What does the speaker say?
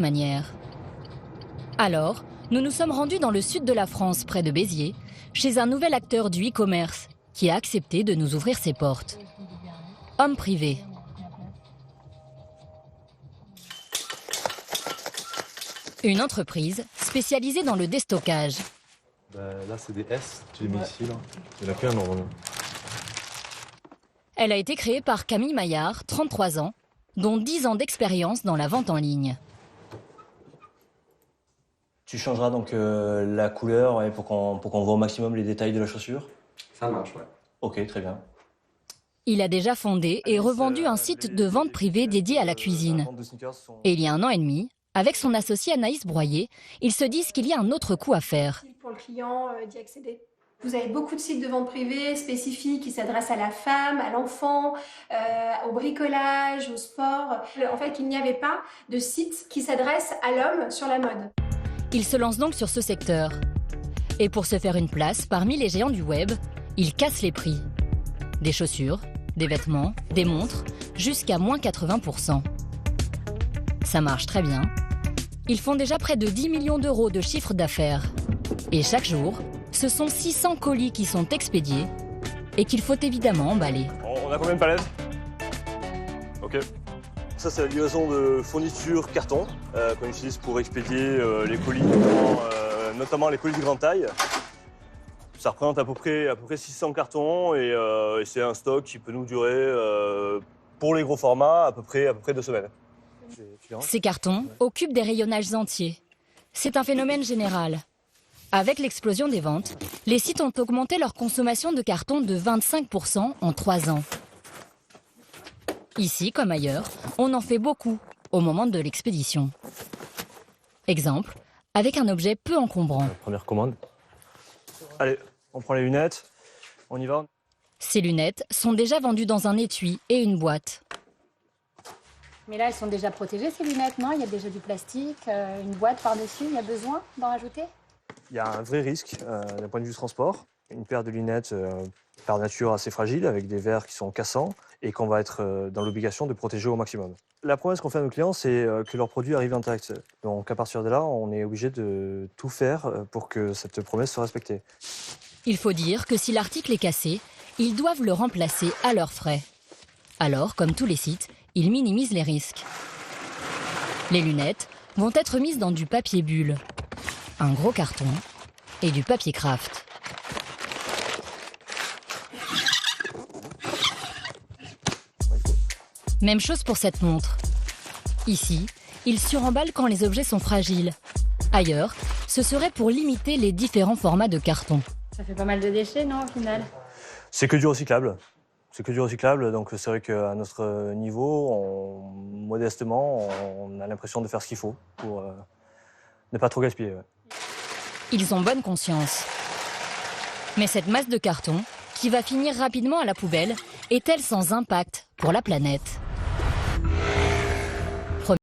manière. Alors, nous nous sommes rendus dans le sud de la France, près de Béziers, chez un nouvel acteur du e-commerce qui a accepté de nous ouvrir ses portes. Homme privé. Une entreprise spécialisée dans le déstockage. Là, c'est des S, tu les mets ici, là. Il n'y en a qu'un, normalement. Elle a été créée par Camille Maillard, 33 ans, dont 10 ans d'expérience dans la vente en ligne. Tu changeras donc la couleur pour qu'on voit au maximum les détails de la chaussure? Ça marche, ouais. Ok, très bien. Il a déjà fondé et revendu un site de vente privée dédié à la cuisine. Et il y a 1 an et demi, avec son associé Anaïs Broyer, ils se disent qu'il y a un autre coup à faire. Pour le client d'y accéder. Vous avez beaucoup de sites de vente privée spécifiques qui s'adressent à la femme, à l'enfant, au bricolage, au sport. En fait, il n'y avait pas de site qui s'adresse à l'homme sur la mode. Il se lance donc sur ce secteur. Et pour se faire une place parmi les géants du web, il casse les prix. Des chaussures, des vêtements, des montres, jusqu'à moins 80%. Ça marche très bien. Ils font déjà près de 10 millions d'euros de chiffre d'affaires. Et chaque jour, ce sont 600 colis qui sont expédiés et qu'il faut évidemment emballer. On a combien de palettes? Ok. Ça, c'est la livraison de fournitures carton qu'on utilise pour expédier les colis, notamment les colis de grande taille. Ça représente à peu près 600 cartons et c'est un stock qui peut nous durer, pour les gros formats, à peu près 2 semaines. Ces cartons occupent des rayonnages entiers. C'est un phénomène général. Avec l'explosion des ventes, les sites ont augmenté leur consommation de carton de 25% en 3 ans. Ici, comme ailleurs, on en fait beaucoup au moment de l'expédition. Exemple, avec un objet peu encombrant. Première commande. Allez, on prend les lunettes, on y va. Ces lunettes sont déjà vendues dans un étui et une boîte. Mais là, elles sont déjà protégées, ces lunettes, non? Il y a déjà du plastique, une boîte par-dessus, il y a besoin d'en rajouter? Il y a un vrai risque d'un point de vue transport. Une paire de lunettes par nature assez fragile, avec des verres qui sont cassants et qu'on va être dans l'obligation de protéger au maximum. La promesse qu'on fait à nos clients, c'est que leurs produits arrivent intacts. Donc à partir de là, on est obligé de tout faire pour que cette promesse soit respectée. Il faut dire que si l'article est cassé, ils doivent le remplacer à leurs frais. Alors, comme tous les sites, ils minimisent les risques. Les lunettes vont être mises dans du papier bulle, un gros carton et du papier craft. Même chose pour cette montre. Ici, ils suremballent quand les objets sont fragiles. Ailleurs, ce serait pour limiter les différents formats de carton. Ça fait pas mal de déchets, non, au final? C'est que du recyclable. C'est que du recyclable, donc c'est vrai qu'à notre niveau, modestement, on a l'impression de faire ce qu'il faut pour ne pas trop gaspiller. Ouais. Ils ont bonne conscience. Mais cette masse de carton, qui va finir rapidement à la poubelle, est-elle sans impact pour la planète ?